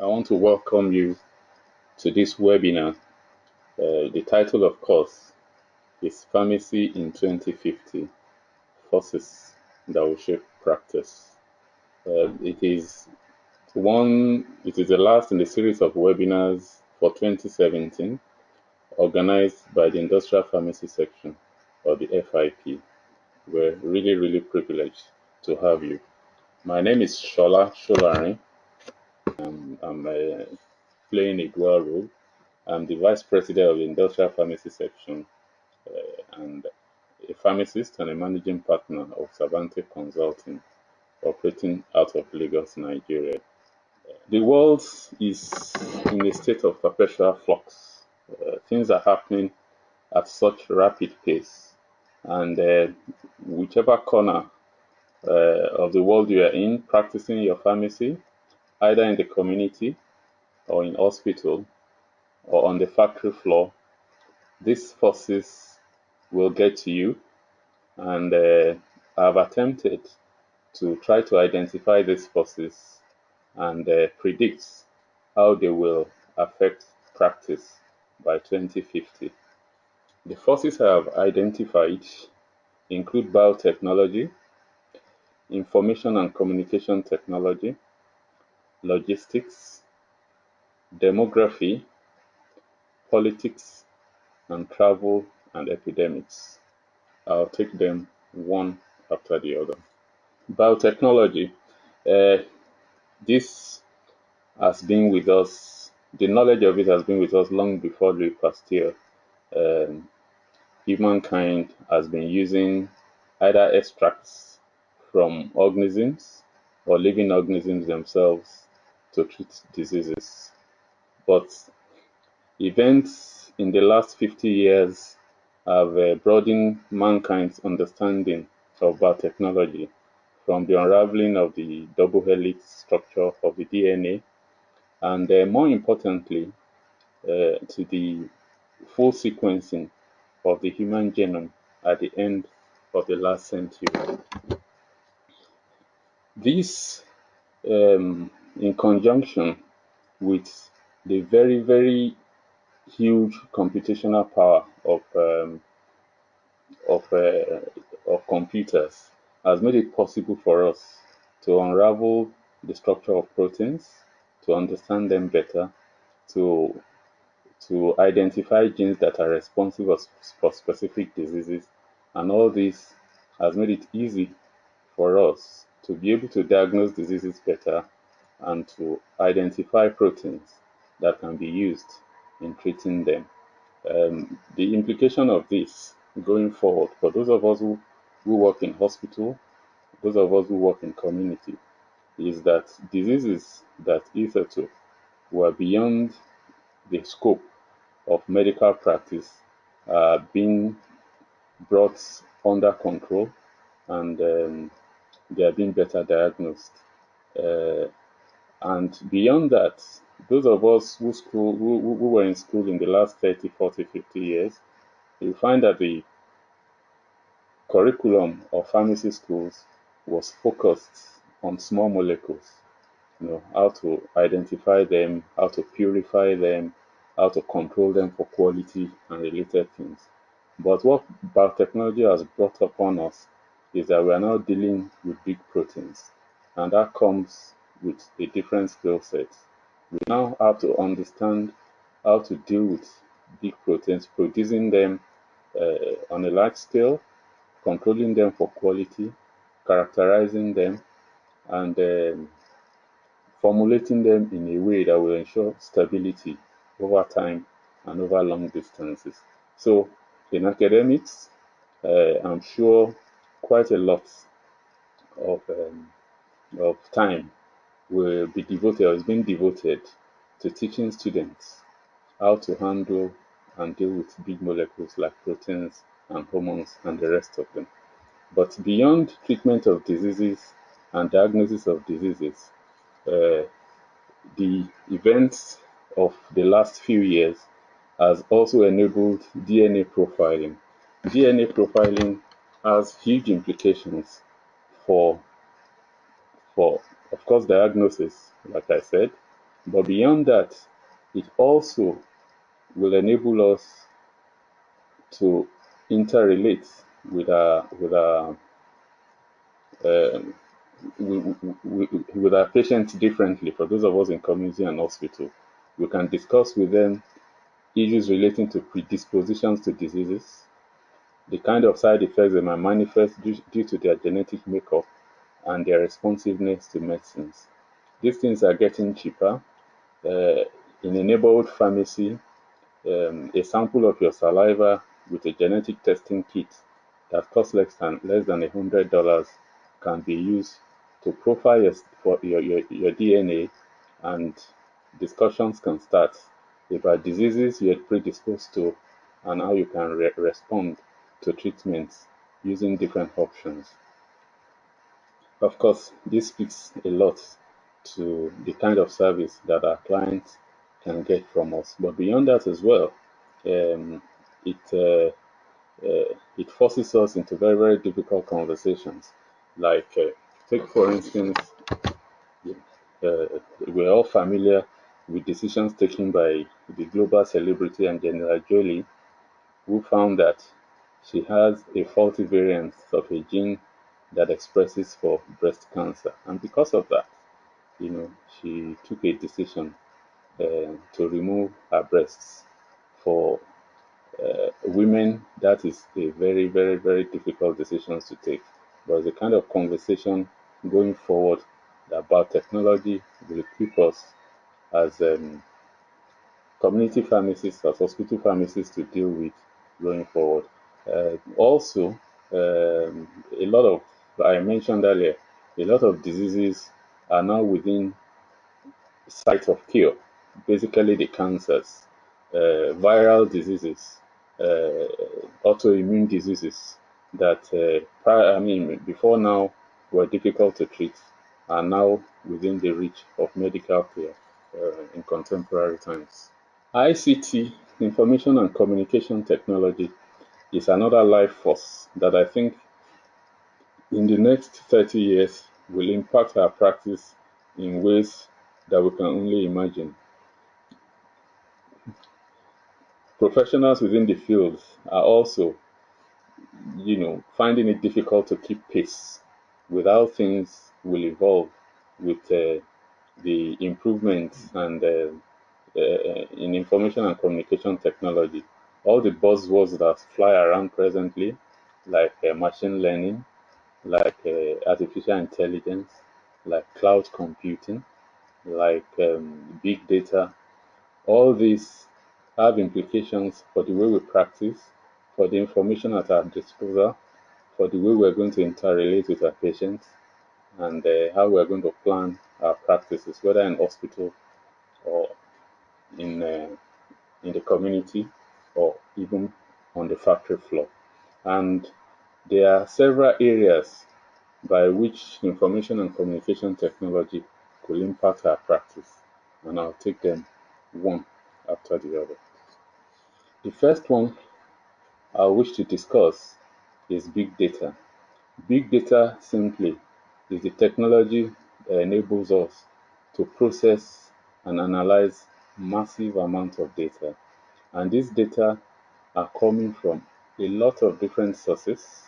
I want to welcome you to this webinar. The title, of course, is Pharmacy in 2050, Forces that Will Shape Practice. It is the last in the series of webinars for 2017, organized by the Industrial Pharmacy Section, or the FIP. We're really privileged to have you. My name is Shola Sholari. I'm playing a dual role. I'm the Vice President of the Industrial Pharmacy Section and a pharmacist and a managing partner of Savante Consulting, operating out of Lagos, Nigeria. The world is in a state of perpetual flux. Things are happening at such rapid pace, and whichever corner of the world you are in, practicing your pharmacy, either in the community or in hospital or on the factory floor, these forces will get to you, and I've attempted to try to identify these forces and predict how they will affect practice by 2050. The forces I have identified include biotechnology, information and communication technology, logistics, demography, politics, and travel and epidemics. I'll take them one after the other. Biotechnology. Uh, this has been with us, the knowledge of it has been with us long before Louis Pasteur. Um, Humankind has been using either extracts from organisms or living organisms themselves to treat diseases. But events in the last 50 years have broadened mankind's understanding of biotechnology, from the unraveling of the double helix structure of the DNA, and more importantly, to the full sequencing of the human genome at the end of the last century. This, in conjunction with the very huge computational power of, uh, of computers, has made it possible for us to unravel the structure of proteins, to understand them better, to identify genes that are responsible for specific diseases, and all this has made it easy for us to be able to diagnose diseases better and to identify proteins that can be used in treating them. The implication of this going forward, for those of us who work in hospital, those of us who work in community, is that diseases that hitherto were beyond the scope of medical practice are being brought under control, and they are being better diagnosed. Uh, and beyond that, those of us who were in school in the last 30, 40, 50 years, you find that the curriculum of pharmacy schools was focused on small molecules, how to identify them, how to purify them, how to control them for quality and related things. But what biotechnology has brought upon us is that we are now dealing with big proteins, and that comes with a different skill set. We now have to understand how to deal with big proteins, producing them on a large scale, controlling them for quality, characterizing them, and formulating them in a way that will ensure stability over time and over long distances. So, in academics, I'm sure quite a lot of, time will be devoted or is being devoted to teaching students how to handle and deal with big molecules like proteins and hormones and the rest of them. But beyond treatment of diseases and diagnosis of diseases, uh, the events of the last few years has also enabled DNA profiling. DNA profiling has huge implications for, of course, diagnosis, like I said, But beyond that, it also will enable us to interrelate with our um, with our patients differently. For those of us in community and hospital, we can discuss with them issues relating to predispositions to diseases, the kind of side effects they might manifest due to their genetic makeup, and their responsiveness to medicines. These things are getting cheaper. Uh, in a neighborhood pharmacy, a sample of your saliva with a genetic testing kit that costs less than $100 can be used to profile your DNA, and discussions can start about diseases you're predisposed to and how you can respond to treatments using different options. Of course, this speaks a lot to the kind of service that our clients can get from us. But beyond that as well, um, it it forces us into very, very difficult conversations. Like, take for instance, uh, we're all familiar with decisions taken by the global celebrity Angelina Jolie, who found that she has a faulty variant of a gene that expresses for breast cancer. And because of that, she took a decision to remove her breasts. For women, that is a very, very, very difficult decision to take. But it's a kind of conversation going forward that biotechnology will equip us as community pharmacists, as hospital pharmacists to deal with going forward. Also, a lot of, I mentioned earlier, a lot of diseases are now within site of cure, basically the cancers, viral diseases, autoimmune diseases that before now were difficult to treat are now within the reach of medical care in contemporary times. ICT, information and communication technology, is another life force that I think in the next 30 years will impact our practice in ways that we can only imagine. Professionals within the field are also, finding it difficult to keep pace with how things will evolve with the improvements and in information and communication technology. All the buzzwords that fly around presently, like machine learning, like artificial intelligence, like cloud computing, like big data, all these have implications for the way we practice, for the information at our disposal, for the way we're going to interrelate with our patients, and how we're going to plan our practices, whether in hospital or in uh, in the community or even on the factory floor. And there are several areas by which information and communication technology could impact our practice, and I'll take them one after the other. The first one I wish to discuss is big data. Big data simply is the technology that enables us to process and analyze massive amounts of data. And these data are coming from a lot of different sources,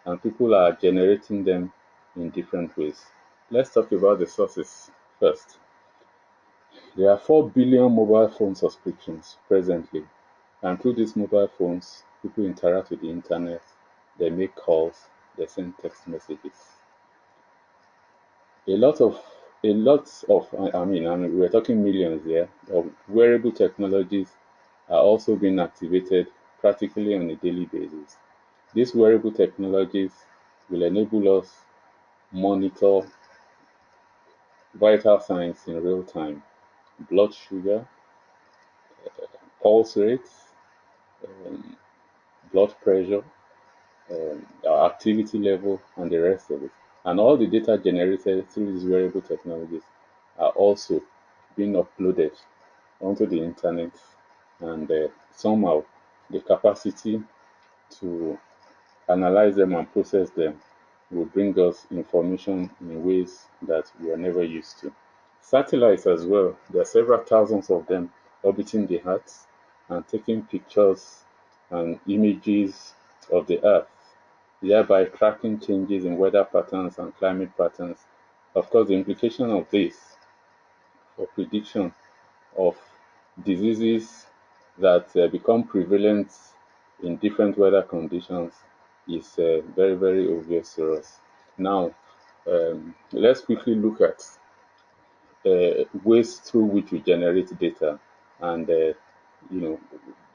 and people are generating them in different ways. Let's talk about the sources first. There are 4 billion mobile phone subscriptions presently, and through these mobile phones, people interact with the internet, they make calls, they send text messages. A lot of, we're talking millions here of wearable technologies are also being activated practically on a daily basis. These wearable technologies will enable us monitor vital signs in real time: blood sugar, pulse rates, um, blood pressure, our activity level, and the rest of it. And all the data generated through these wearable technologies are also being uploaded onto the internet, and somehow the capacity to analyze them and process them will bring us information in ways that we are never used to. Satellites as well. There are several thousands of them orbiting the Earth and taking pictures and images of the Earth, thereby tracking changes in weather patterns and climate patterns. Of course, the implication of this for prediction of diseases that become prevalent in different weather conditions is very, very obvious to us. Now, let's quickly look at ways through which we generate data, and you know,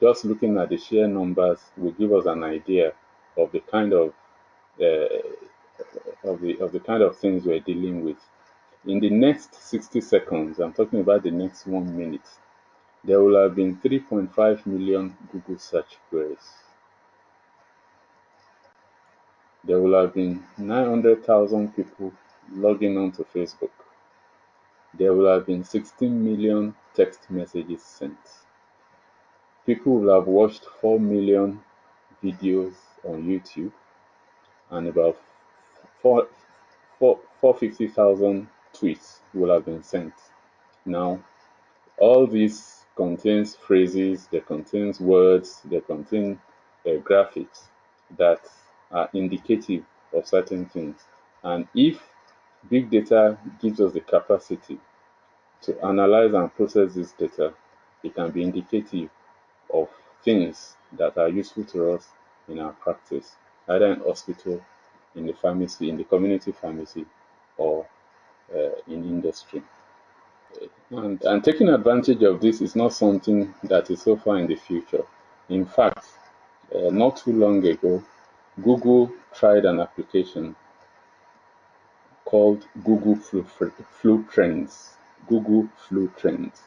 just looking at the sheer numbers will give us an idea of the kind of the kind of things we're dealing with. In the next 60 seconds, I'm talking about the next 1 minute, there will have been 3.5 million Google search queries. There will have been 900,000 people logging onto Facebook. There will have been 16 million text messages sent. People will have watched 4 million videos on YouTube, and about 450,000 tweets will have been sent. Now, all this contains phrases, they contains words, they contain graphics that are indicative of certain things. And if big data gives us the capacity to analyze and process this data, it can be indicative of things that are useful to us in our practice, either in hospital, in the pharmacy, in the community pharmacy, or in industry. And taking advantage of this is not something that is so far in the future. In fact, not too long ago, Google tried an application called Google Flu Trends. Google Flu Trends.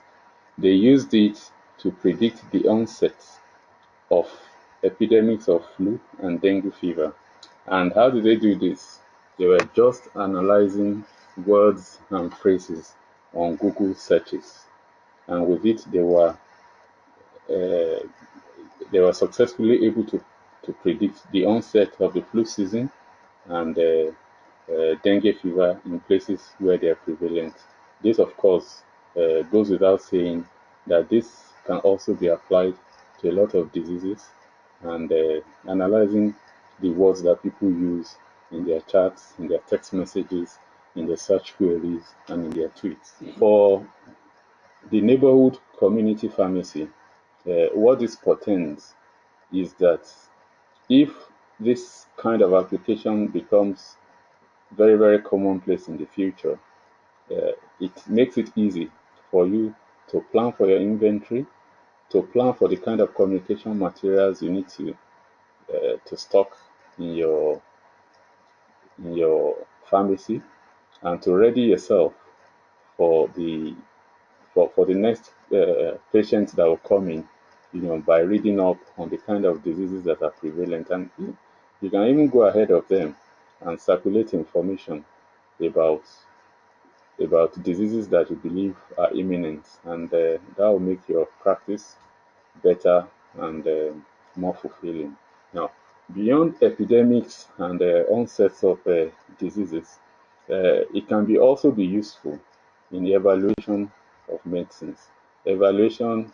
They used it to predict the onset of epidemics of flu and dengue fever. And how did they do this? They were just analyzing words and phrases on Google searches, and with it, uh, they were successfully able to predict the onset of the flu season and dengue fever in places where they are prevalent. This, of course, goes without saying that this can also be applied to a lot of diseases, and analyzing the words that people use in their chats, in their text messages, in their search queries, and in their tweets. For the neighborhood community pharmacy, what this portends is that if this kind of application becomes very, very commonplace in the future, it makes it easy for you to plan for your inventory, to plan for the kind of communication materials you need to stock in your pharmacy, and to ready yourself for the next patients that will come in, by reading up on the kind of diseases that are prevalent, and you can even go ahead of them and circulate information about diseases that you believe are imminent, and that will make your practice better and more fulfilling. Now, beyond epidemics and onsets of diseases, it can be also be useful in the evaluation of medicines. Evaluation,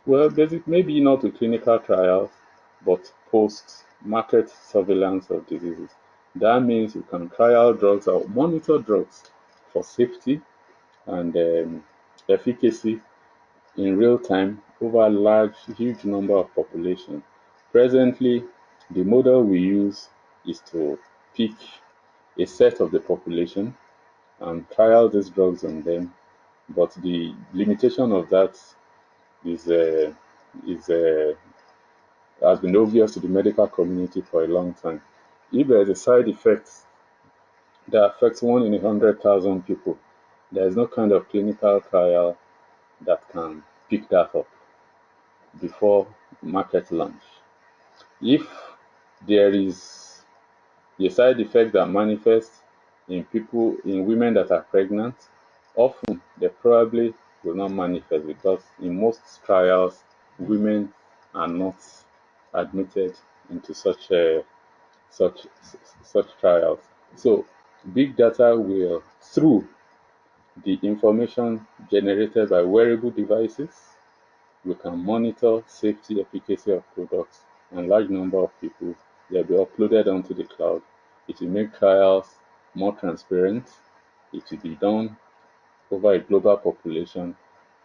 well, basic, maybe not to clinical trials, but post-market surveillance of diseases. That means you can trial drugs or monitor drugs for safety and efficacy in real time over a huge number of population. Presently, the model we use is to pick a set of the population and trial these drugs on them, but the limitation of that is has been obvious to the medical community for a long time. If there is a side effect that affects 1 in 100,000 people, there is no kind of clinical trial that can pick that up before market launch. If there is a side effect that manifests in women that are pregnant, often they probably will not manifest, because in most trials, women are not admitted into such trials. So big data will, through The information generated by wearable devices, we can monitor safety, efficacy of products, and large number of people. They'll be uploaded onto the cloud. It will make trials more transparent. It will be done over a global population,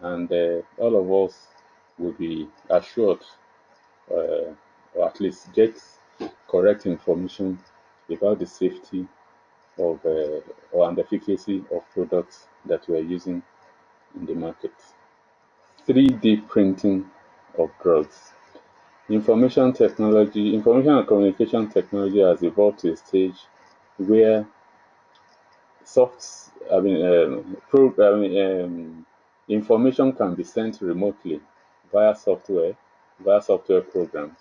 and all of us will be assured, or at least get correct information about the safety of or and efficacy of products that we are using in the market. 3D printing of drugs. Information and communication technology has evolved to a stage where soft, I mean, information can be sent remotely via software programs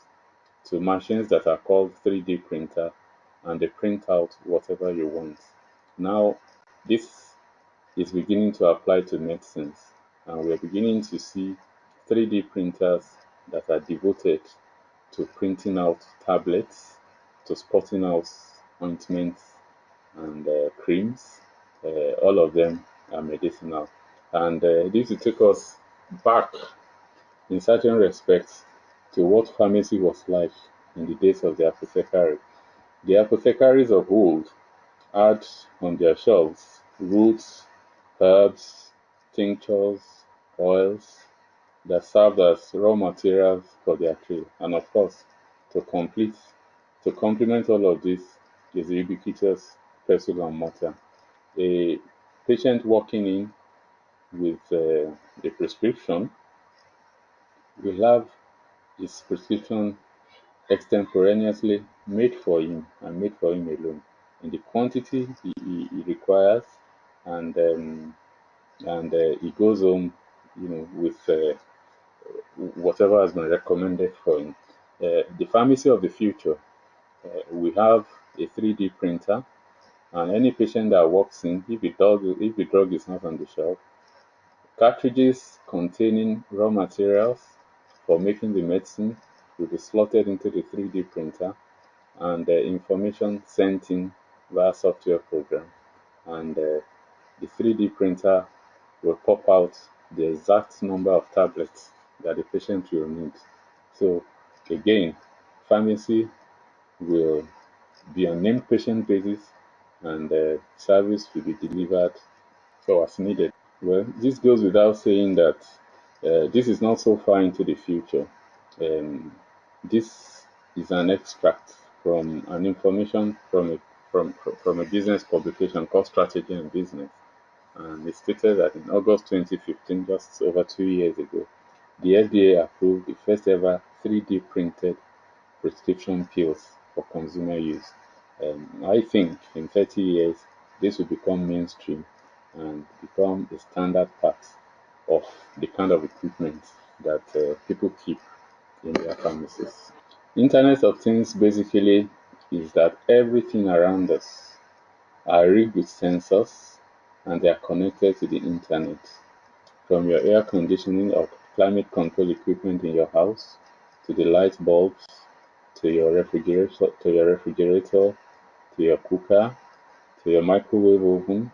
to machines that are called 3D printer, and they print out whatever you want. Now, this is beginning to apply to medicines, and we're beginning to see 3D printers that are devoted to printing out tablets, to spotting out ointments and creams. All of them are medicinal. And this will take us back in certain respects to what pharmacy was like in the days of the apothecary. The apothecaries of old had on their shelves roots, herbs, tinctures, oils that served as raw materials for their trade. And of course, to complete to complement all of this is the ubiquitous pestle and mortar. A patient walking in with a prescription will have his prescription extemporaneously made for him and made for him alone in the quantity he requires, and he goes home, with whatever has been recommended for him. The pharmacy of the future, we have a 3D printer, and any patient that walks in, if the drug is not on the shelf, cartridges containing raw materials for making the medicine will be slotted into the 3D printer, and the information sent in via software program, and the 3D printer will pop out the exact number of tablets that the patient will need. So again, pharmacy will be on named patient basis, and service will be delivered so as needed. Well, this goes without saying that this is not so far into the future. Um, this is an extract from an information from a business publication called Strategy and Business, and it stated that in August 2015, just over 2 years ago, the FDA approved the first ever 3D printed prescription pills for consumer use. I think in 30 years, this will become mainstream and become a standard part of the kind of equipment that people keep in their pharmacies. Internet of Things basically is that everything around us are rigged with sensors, and they are connected to the internet. From your air conditioning or climate control equipment in your house, to the light bulbs, to your cooker, to your microwave oven,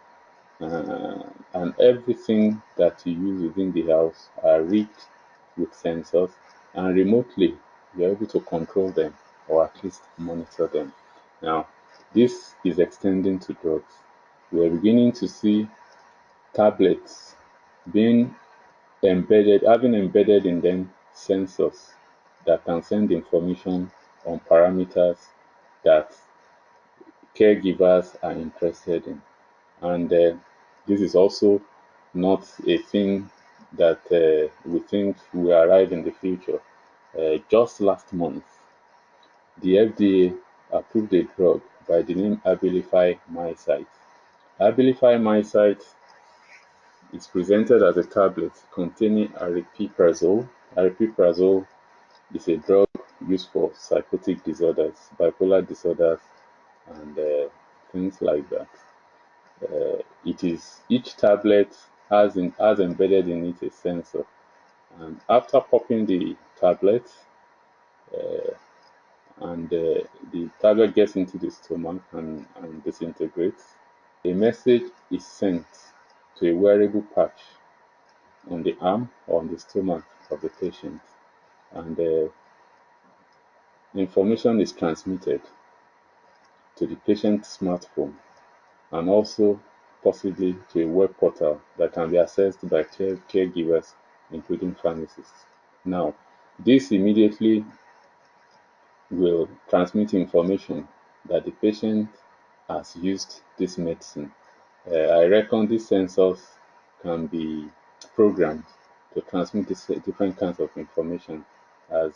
and everything that you use within the house are rigged with sensors, and remotely you're able to control them or at least monitor them. Now, this is extending to drugs. We're beginning to see tablets being having embedded in them sensors that can send information on parameters that caregivers are interested in. And this is also not a thing that we think will arrive in the future. Just last month, the FDA approved a drug by the name Abilify MySite. Abilify MySite is presented as a tablet containing aripiprazole. Aripiprazole is a drug used for psychotic disorders, bipolar disorders, and things like that. It is each tablet has embedded in it a sensor, and after popping the tablet, and the tablet gets into the stomach and disintegrates, a message is sent to a wearable patch on the arm or on the stomach of the patient, and information is transmitted to the patient's smartphone and also possibly to a web portal that can be accessed by caregivers, including pharmacists. Now, this immediately will transmit information that the patient has used this medicine. I reckon these sensors can be programmed to transmit this different kinds of information as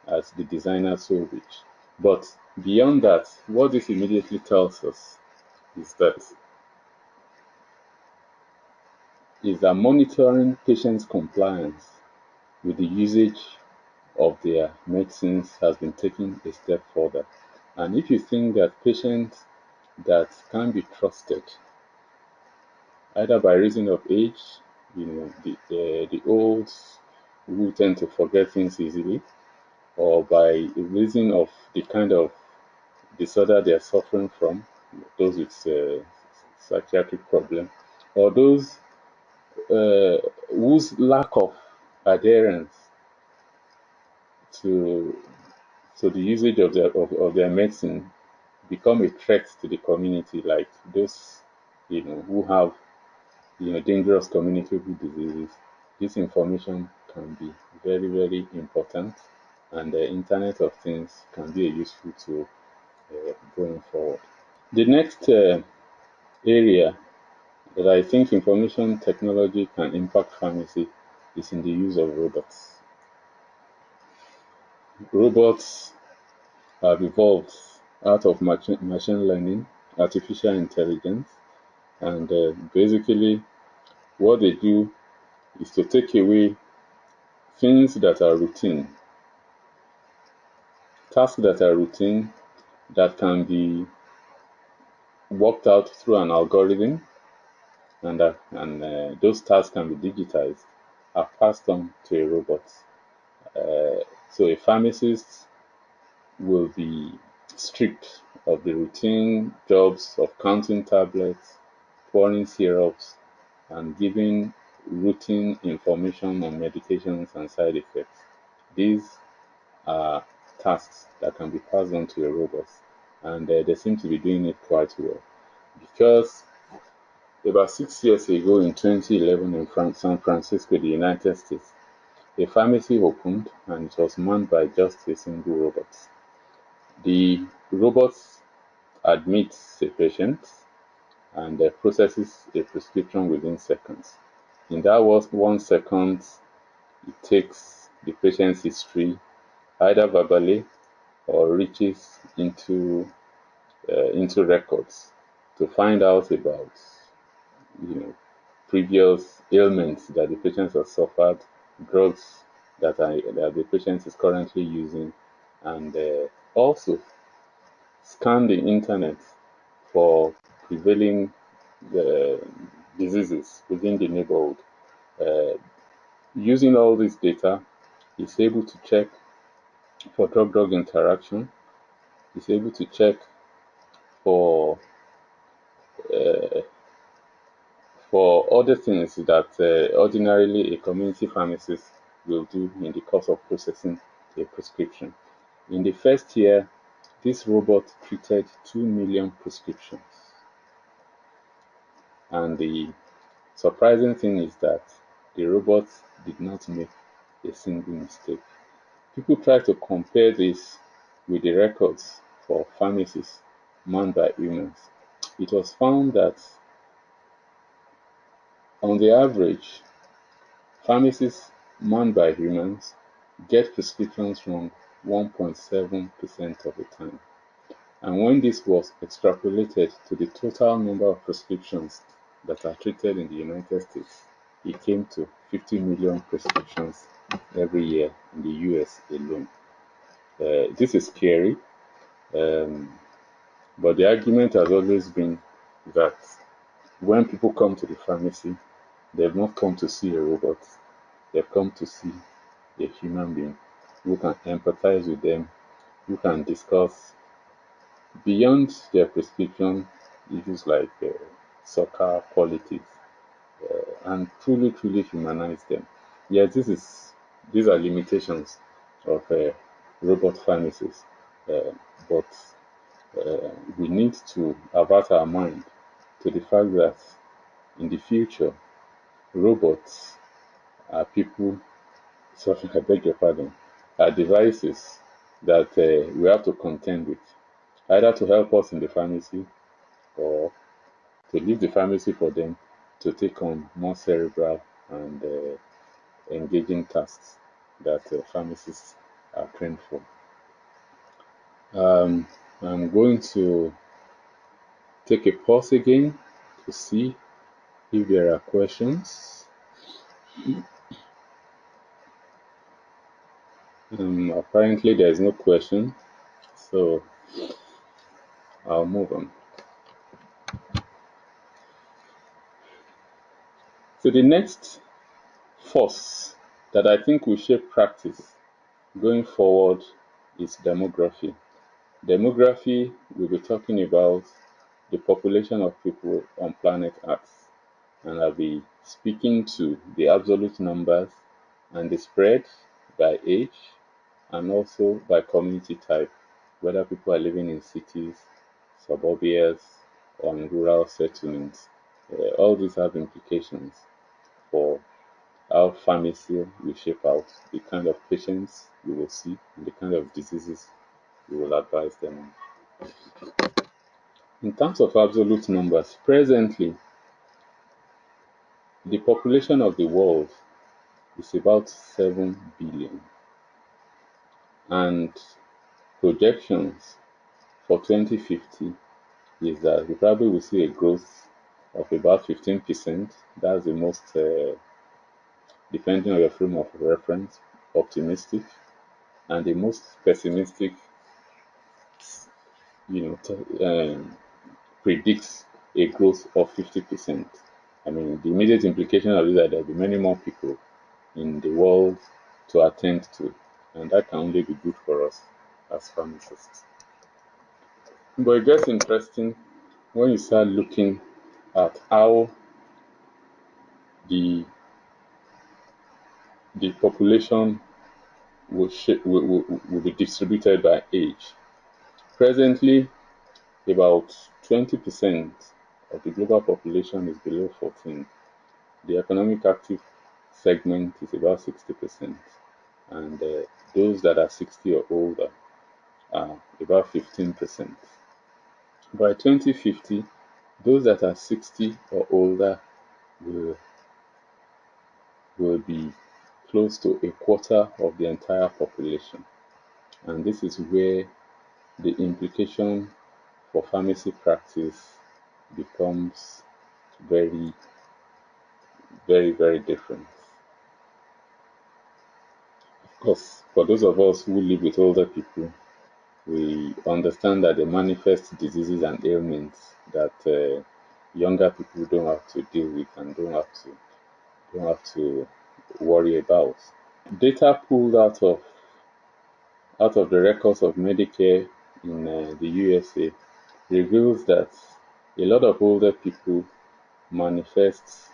as the designer so wish. But beyond that, what this immediately tells us is that monitoring patients' compliance with the usage of their medicines has been taken a step further. And if you think that patients that can be trusted, either by reason of age, the olds who tend to forget things easily, or by reason of the kind of disorder they are suffering from, those with psychiatric problem, or those uh, whose lack of adherence to the usage of their medicine become a threat to the community, like those who have dangerous communicable diseases. This information can be very, very important, and the Internet of Things can be a useful tool going forward. The next area that I think information technology can impact pharmacy is in the use of robots. Robots have evolved out of machine learning, artificial intelligence, and basically what they do is to take away things that are routine, tasks that are routine that can be worked out through an algorithm, and those tasks can be digitized, are passed on to a robot. So a pharmacist will be stripped of the routine jobs of counting tablets, pouring syrups, and giving routine information on medications and side effects. These are tasks that can be passed on to a robot, and they seem to be doing it quite well. Because about 6 years ago, in 2011, in San Francisco, the United States, a pharmacy opened and it was manned by just a single robot. The robot admits a patient and processes a prescription within seconds. In that 1 second, it takes the patient's history either verbally or reaches into records to find out about you know previous ailments that the patient has suffered, drugs that the patient is currently using, and also scan the internet for prevailing uh, diseases within the neighborhood. Uh, Using all this data, it's able to check for drug-drug interaction. It's able to check for uh, other things that ordinarily a community pharmacist will do in the course of processing a prescription. In the first year, this robot treated 2 million prescriptions. And the surprising thing is that the robot did not make a single mistake. People try to compare this with the records for pharmacies manned by humans. It was found that on the average, pharmacies manned by humans get prescriptions wrong 1.7% of the time. And when this was extrapolated to the total number of prescriptions that are treated in the United States, it came to 50 million prescriptions every year in the US alone. This is scary, um, but the argument has always been that when people come to the pharmacy, they've not come to see a robot, they've come to see a human being who can empathize with them, who can discuss beyond their prescription issues like soccer, politics. and truly, truly humanize them. Yes, these are limitations of robot pharmacies, uh, but we need to avert our mind to the fact that in the future, robots are people, sorry, I beg your pardon, are devices that we have to contend with, either to help us in the pharmacy or to leave the pharmacy for them to take on more cerebral and engaging tasks that pharmacists are trained for. Um, I'm going to take a pause again to see if there are questions. Apparently, there is no question, so I'll move on. So, the next force that I think will shape practice going forward is demography. Demography will be talking about the population of people on planet Earth, and I'll be speaking to the absolute numbers and the spread by age and also by community type, whether people are living in cities, suburbias, or in rural settlements. All these have implications for how pharmacy will shape out, the kind of patients we will see, and the kind of diseases we will advise them on. In terms of absolute numbers, presently, the population of the world is about 7 billion, and projections for 2050 is that we probably will see a growth of about 15%. That's the most, depending on your frame of reference, optimistic, and the most pessimistic, predicts a growth of 50%. I mean, the immediate implication of it is that there will be many more people in the world to attend to, and that can only be good for us as pharmacists. But it gets interesting when you start looking at how the the population will be distributed by age. Presently, about 20% of the global population is below 14. The economic active segment is about 60%, and those that are 60 or older are about 15%. By 2050, those that are 60 or older will, will be close to a quarter of the entire population. And this is where the implication for pharmacy practice becomes very, very, very different. Of course, for those of us who live with older people, we understand that they manifest diseases and ailments that younger people don't have to deal with and don't have to worry about. Data pulled out of the records of Medicare in the USA reveals that a lot of older people manifest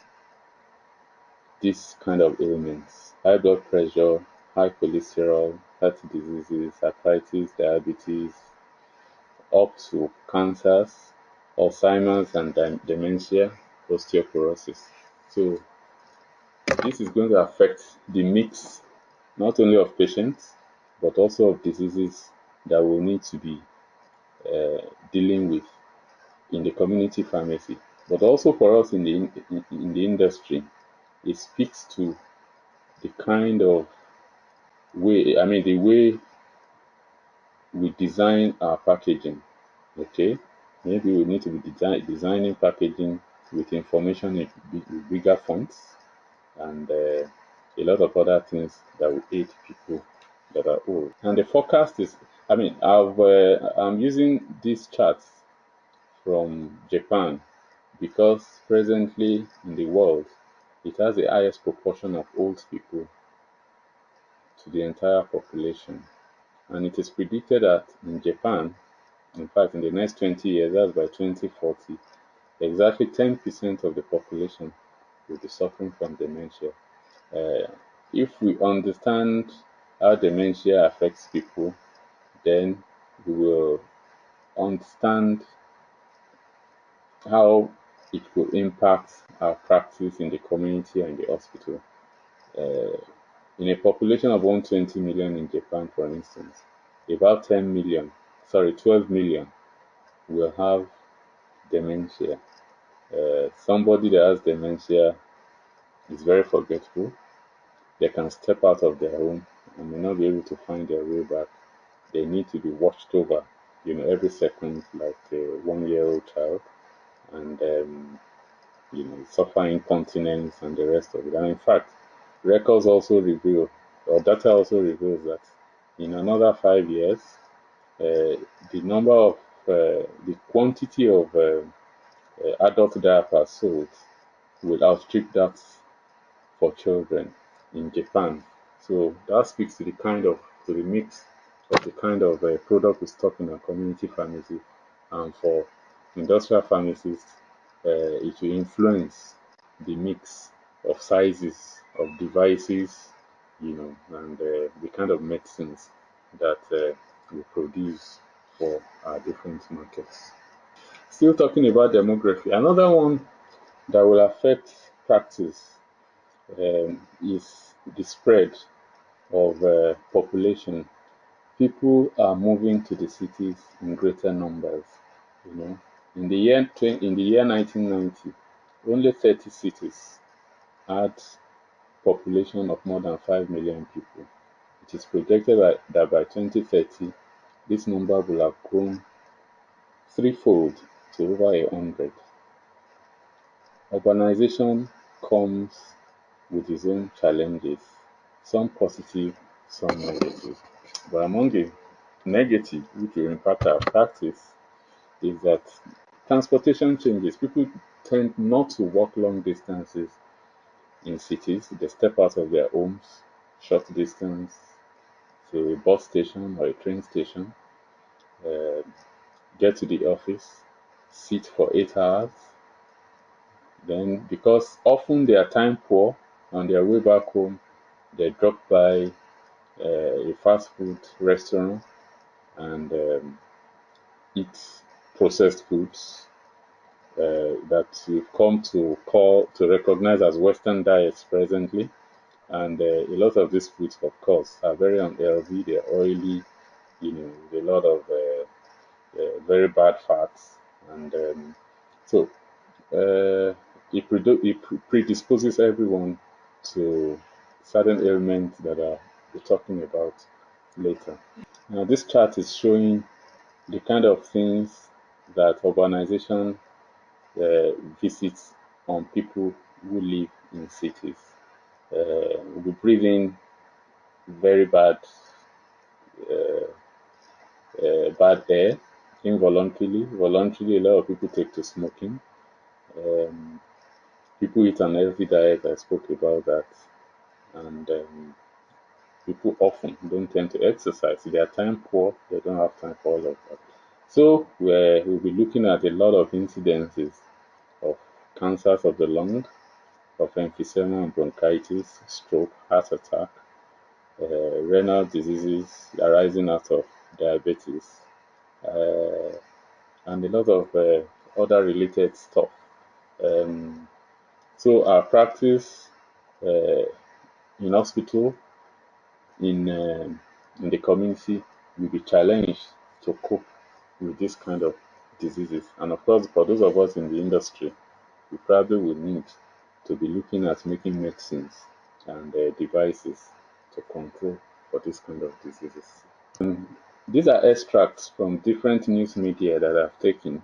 this kind of ailments: high blood pressure, high cholesterol, heart diseases, arthritis, diabetes, up to cancers, Alzheimer's and dementia, osteoporosis. So this is going to affect the mix not only of patients but also of diseases that will need to be dealing with in the community pharmacy, but also for us in the industry. It speaks to the kind of way, I mean, the way we design our packaging. Okay, maybe we need to be designing packaging with information in bigger fonts and a lot of other things that will aid people that are old. And the forecast is, I mean, I'm using these charts from Japan because presently in the world it has the highest proportion of old people to the entire population. And it is predicted that in Japan, in fact, in the next 20 years, that's by 2040, exactly 10% of the population will be suffering from dementia. Uh, if we understand how dementia affects people, then we will understand how it will impact our practice in the community and the hospital. Uh, in a population of 120 million in Japan, for instance, about 10 million, sorry, 12 million will have dementia. Somebody that has dementia is very forgetful. They can step out of their home and may not be able to find their way back. They need to be watched over, every second, like a 1-year-old child, and suffer incontinence and the rest of it. And in fact, records also reveal, or data also reveals that in another 5 years, the number of the quantity of adult diapers sold will outstrip that for children in Japan. So that speaks to the mix of the kind of product we stock in our community pharmacy, and for industrial pharmacies, it will influence the mix of sizes of devices, and the kind of medicines that we produce for our different markets. Still talking about demography, another one that will affect practice is the spread of population. People are moving to the cities in greater numbers. You know, in the year 1990, only 30 cities had population of more than 5 million people. It is projected that by 2030, this number will have grown threefold to over 100. Urbanization comes with its own challenges, some positive, some negative. But among the negative, which will impact our practice, is that transportation changes. People tend not to walk long distances in cities. They step out of their homes, short distance to a bus station or a train station, uh, get to the office, sit for 8 hours. Then, because often they are time poor, on their way back home, they drop by a fast food restaurant and eat processed foods that we've come to recognize as Western diets presently. And a lot of these foods, of course, are very unhealthy. They're oily, with a lot of very bad fats, and so it predisposes everyone to certain ailments that we're talking about later. Now, this chart is showing the kind of things that urbanization visits on people who live in cities. We breathe in very bad air involuntarily. Voluntarily, a lot of people take to smoking. Um, People eat an healthy diet. I spoke about that, and people often don't tend to exercise. They are time poor. They don't have time for all of that. So we'll be looking at a lot of incidences of cancers of the lung, of emphysema and bronchitis, stroke, heart attack, renal diseases arising out of diabetes, uh, and a lot of other related stuff. Um, so our practice uh, in hospital, in the community, will be challenged to cope with this kind of diseases. And of course, for those of us in the industry, we probably will need to be looking at making medicines and devices to control for this kind of diseases. These are extracts from different news media that I've taken,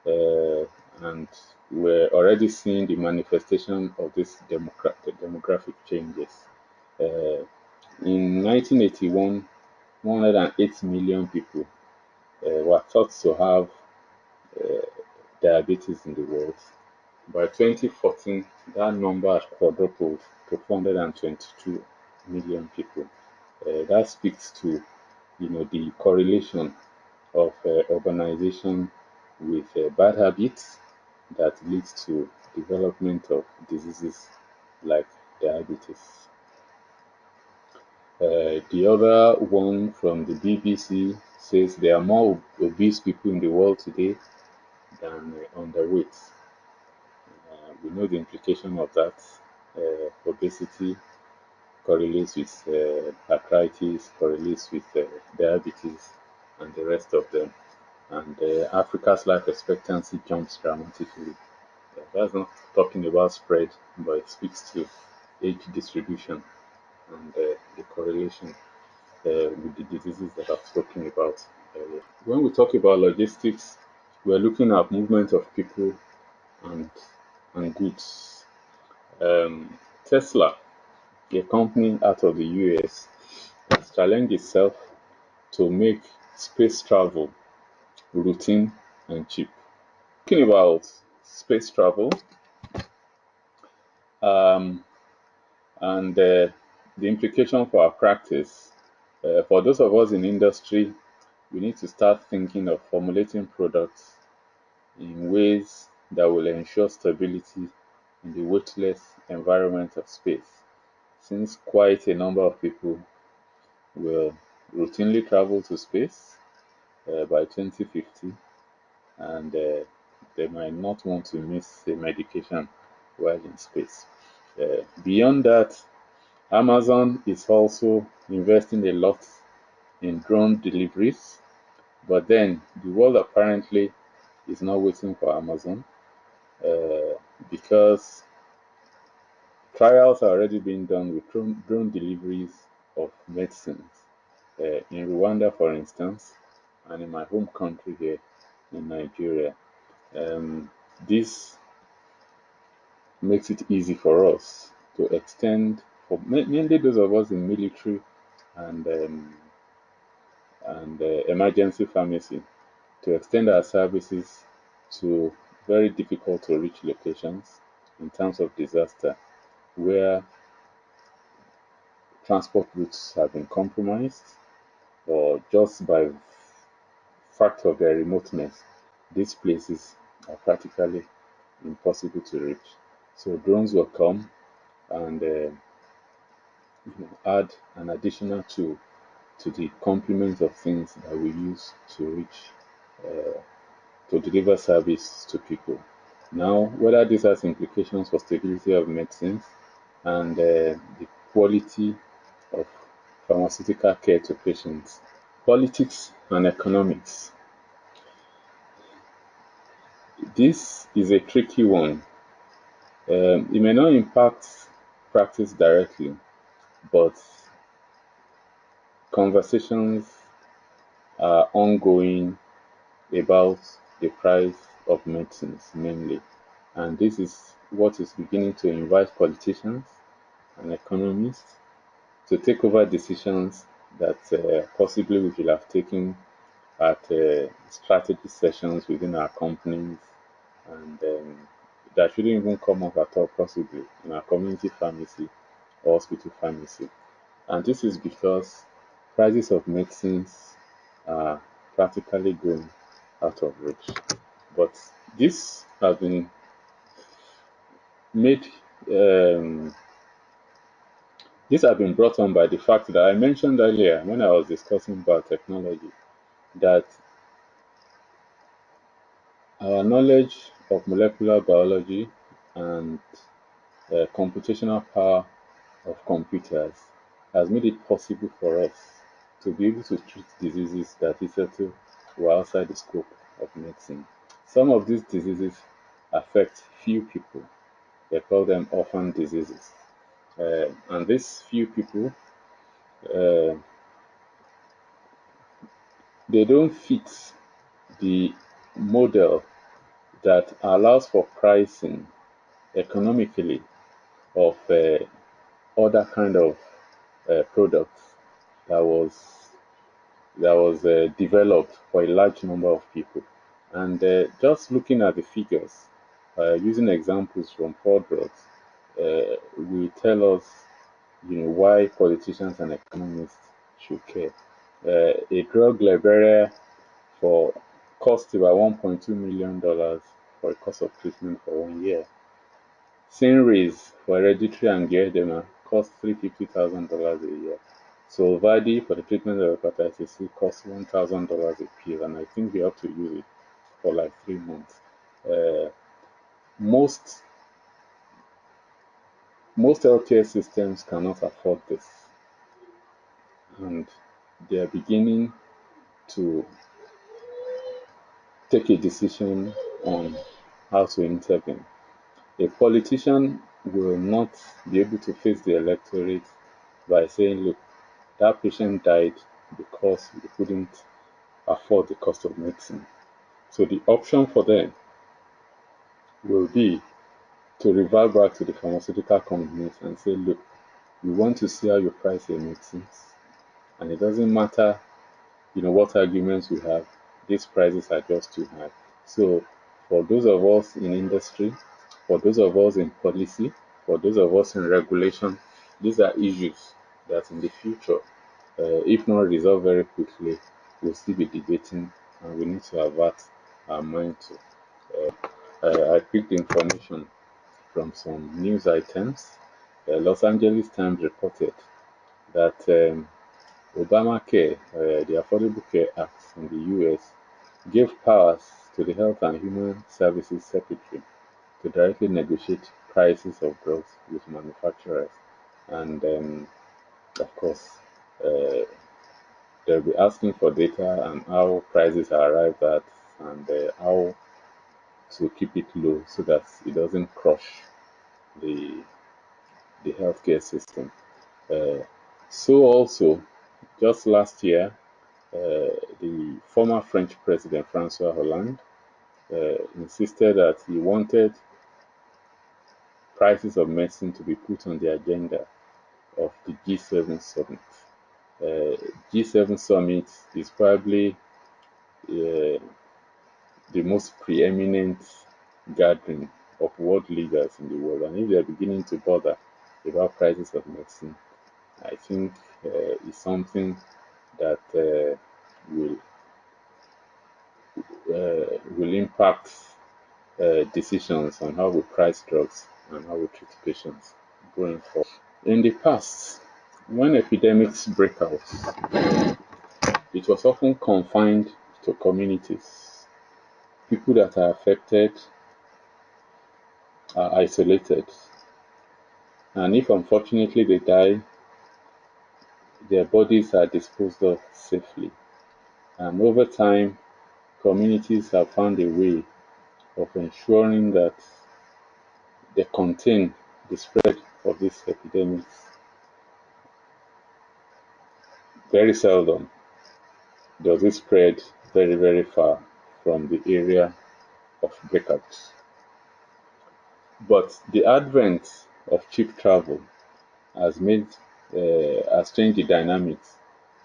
uh, and we're already seeing the manifestation of these demographic changes. Uh, in 1981, 108 million people were thought to have diabetes in the world. By 2014, that number has quadrupled to 422 million people. That speaks to, the correlation of urbanization with bad habits that leads to development of diseases like diabetes. The other one from the BBC says there are more obese people in the world today than underweight. We know the implication of that. Obesity correlates with arthritis, correlates with diabetes, and the rest of them. And Africa's life expectancy jumps dramatically. That's not talking about spread, but it speaks to age distribution and the correlation with the diseases that I've spoken about earlier. When we talk about logistics, we're looking at movement of people and goods. Tesla, a company out of the US, has challenged itself to make space travel routine and cheap. Talking about space travel um, and the implication for our practice, for those of us in industry, we need to start thinking of formulating products in ways that will ensure stability in the weightless environment of space, since quite a number of people will routinely travel to space by 2050, and they might not want to miss a medication while in space. Beyond that, Amazon is also investing a lot in drone deliveries, but then the world apparently is not waiting for Amazon uh, because trials are already being done with drone deliveries of medicines. In Rwanda, for instance, and in my home country here in Nigeria, um, this makes it easy for us to extend, for mainly those of us in military and emergency pharmacy, to extend our services to very difficult to reach locations in terms of disaster where transport routes have been compromised or just by fact of their remoteness, these places are practically impossible to reach. So drones will come and add an additional tool to the complement of things that we use to reach to deliver service to people. Now, whether this has implications for stability of medicines and the quality of pharmaceutical care to patients, politics and economics. This is a tricky one. It may not impact practice directly, but conversations are ongoing about the price of medicines mainly. And this is what is beginning to invite politicians and economists to take over decisions that possibly we should have taken at strategy sessions within our companies, and that shouldn't even come up at all possibly in our community pharmacy or hospital pharmacy. And this is because prices of medicines are practically going out of reach. But this has been made um, this has been brought on by the fact that I mentioned earlier when I was discussing biotechnology that our knowledge of molecular biology and computational power of computers has made it possible for us to be able to treat diseases that hitherto were outside the scope of medicine. Some of these diseases affect few people. They call them orphan diseases. And these few people, uh, they don't fit the model that allows for pricing economically of other kind of products that was developed for a large number of people. And just looking at the figures, using examples from four drugs, will tell us, why politicians and economists should care. A drug Liberia for cost about $1.2 million for a course of treatment for 1 year. Sinris for hereditary angioedema costs $350,000 a year. Solvadi for the treatment of hepatitis C costs $1,000 a pill, and I think we have to use it for like 3 months. Uh, most most healthcare systems cannot afford this, and they are beginning to take a decision on how to intervene. A politician will not be able to face the electorate by saying, look, that patient died because we couldn't afford the cost of medicine. So the option for them will be to revert back to the pharmaceutical companies and say, look, we want to see how you price your medicines. And it doesn't matter, what arguments we have, these prices are just too high. So for those of us in industry, for those of us in policy, for those of us in regulation, these are issues that in the future, if not resolved very quickly, we'll still be debating, and we need to avert our mind to. I picked information from some news items. Los Angeles Times reported that Obamacare, the Affordable Care Act in the US, gave powers to the Health and Human Services Secretary to directly negotiate prices of drugs with manufacturers. And of course, uh, they'll be asking for data on how prices are arrived at, and how to keep it low so that it doesn't crush the the healthcare system. Uh, so also, just last year, the former French President Francois Hollande insisted that he wanted prices of medicine to be put on the agenda of the G7 summit. G7 summit is probably uh, the most preeminent gathering of world leaders in the world, and if they are beginning to bother about prices of medicine, I think it's something that will impact decisions on how we price drugs and how we treat patients going forward. In the past, when epidemics break out, it was often confined to communities. People that are affected are isolated, and if unfortunately they die, their bodies are disposed of safely. And over time, communities have found a way of ensuring that they contain the spread of these epidemics. Very seldom does it spread very, very far from the area of breakouts. But the advent of cheap travel has has changed the dynamics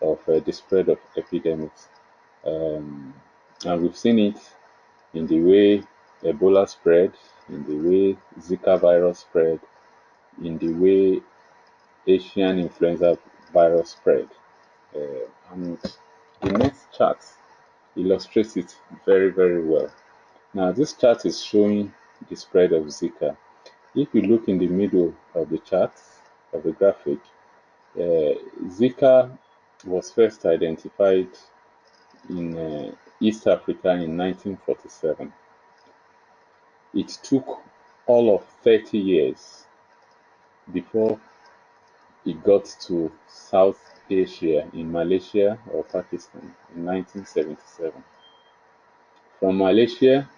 of the spread of epidemics. And we've seen it in the way Ebola spread, in the way Zika virus spread, in the way Asian influenza virus spread. And the next chart illustrates it very, very well. Now, this chart is showing the spread of Zika. If you look in the middle of the chart, of the graphic, Zika was first identified in East Africa in 1947. It took all of 30 years before it got to South Asia in Malaysia or Pakistan in 1977. From Malaysia,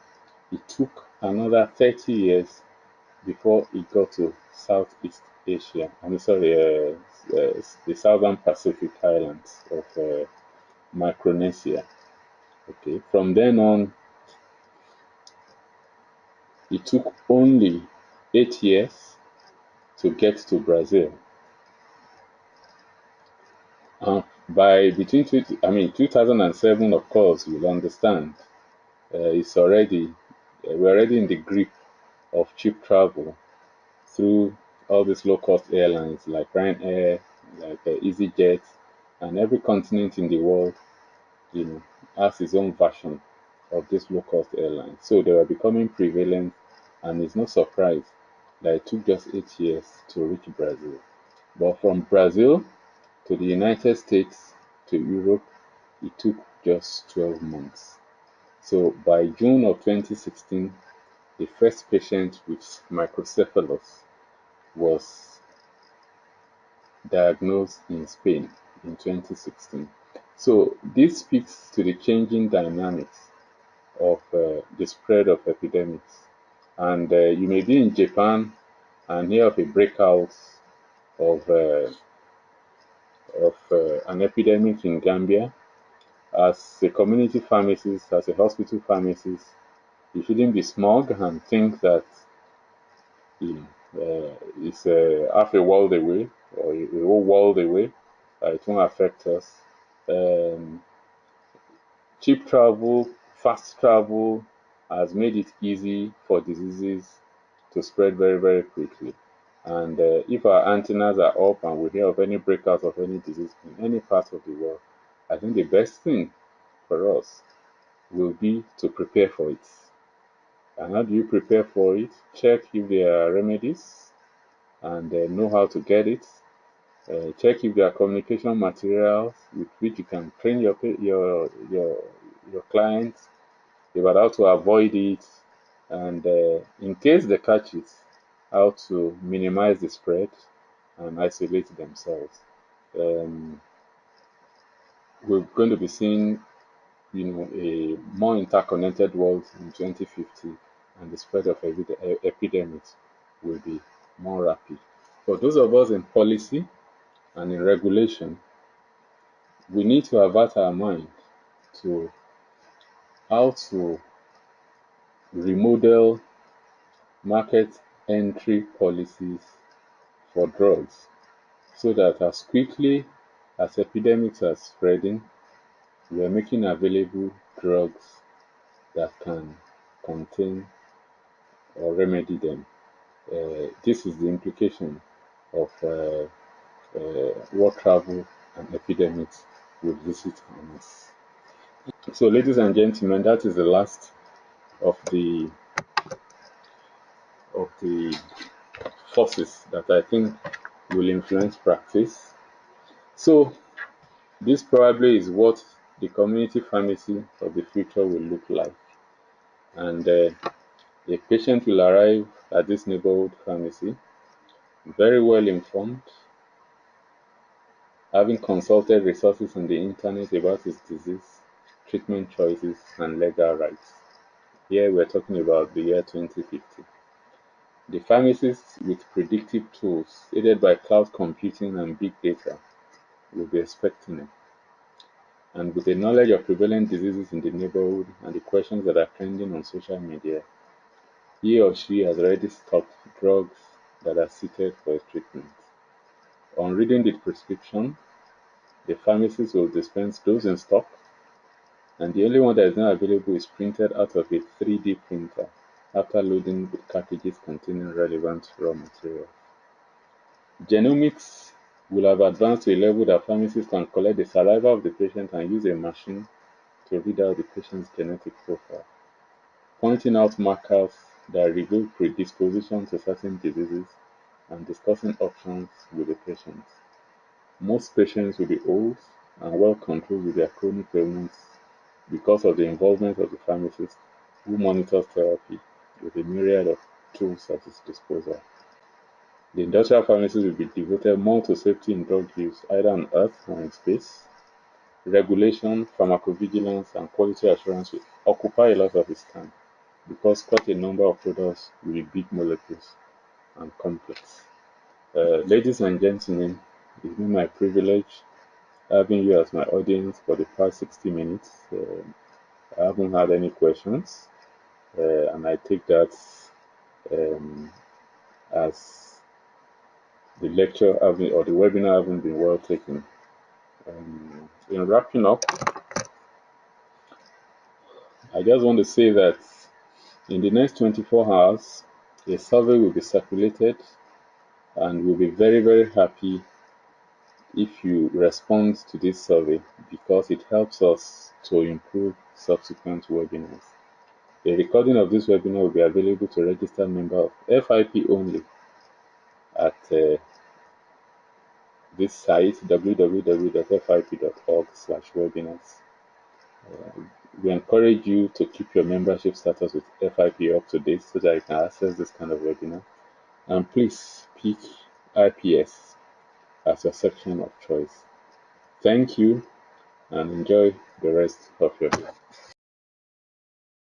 it took another 30 years before it got to Southeast Asia. I'm sorry, the Southern Pacific Islands of Micronesia. Okay, from then on, it took only 8 years to get to Brazil. By between 2007, of course, you'll understand, it's already we're already in the grip of cheap travel through all these low-cost airlines like Ryanair, like EasyJet, and every continent in the world, you know, has its own version of this low-cost airline. So they are becoming prevalent, and it's no surprise that it took just 8 years to reach Brazil. But from Brazil to the United States to Europe, it took just 12 months. So by June of 2016, the first patient with microcephalus was diagnosed in Spain in 2016. So this speaks to the changing dynamics of the spread of epidemics. And you may be in Japan and hear of a breakout of an epidemic in Gambia. As a community pharmacist, as a hospital pharmacist, you shouldn't be smug and think that it's half a world away or a whole world away. It won't affect us. Um, Cheap travel, fast travel has made it easy for diseases to spread very, very quickly. And if our antennas are up and we hear of any breakout of any disease in any part of the world, I think the best thing for us will be to prepare for it. And how do you prepare for it? Check if there are remedies and know how to get it. Check if there are communication materials with which you can train your clients about how to avoid it, and in case they catch it, how to minimize the spread and isolate themselves. Um, we're going to be seeing, a more interconnected world in 2050, and the spread of epidemics will be more rapid. For those of us in policy and in regulation, we need to avert our mind to how to remodel market entry policies for drugs so that as quickly as epidemics are spreading, we are making available drugs that can contain or remedy them. This is the implication of what travel and epidemics will visit on us. So, ladies and gentlemen, that is the last of the forces that I think will influence practice. So, this probably is what the community pharmacy of the future will look like. And a patient will arrive at this neighborhood pharmacy very well informed, having consulted resources on the internet about his disease, treatment choices, and legal rights. Here we're talking about the year 2050. The pharmacists with predictive tools aided by cloud computing and big data will be expecting it. And with the knowledge of prevalent diseases in the neighborhood and the questions that are trending on social media, he or she has already stocked drugs that are suited for treatment. On reading the prescription, the pharmacist will dispense those in stock, and the only one that is not available is printed out of a 3D printer after loading with cartridges containing relevant raw material. Genomics will have advanced to a level that pharmacists can collect the saliva of the patient and use a machine to read out the patient's genetic profile, pointing out markers that reveal predisposition to certain diseases and discussing options with the patient. Most patients will be old and well controlled with their chronic ailments because of the involvement of the pharmacist who monitors therapy with a myriad of tools at his disposal. The industrial pharmacist will be devoted more to safety in drug use, either on Earth or in space. Regulation, pharmacovigilance, and quality assurance will occupy a lot of his time because quite a number of products will be big molecules and complex. Ladies and gentlemen, it's been my privilege having you as my audience for the past 60 minutes. I haven't had any questions, and I take that um, as the lecture having or the webinar having been well taken. In wrapping up, I just want to say that in the next 24 hours, a survey will be circulated, and we'll be very, very happy if you respond to this survey because it helps us to improve subsequent webinars. A recording of this webinar will be available to registered member of FIP only at this site, www.fip.org/webinars. We encourage you to keep your membership status with FIP up to date so that you can access this kind of webinar. And please pick IPS as your section of choice. Thank you and enjoy the rest of your day.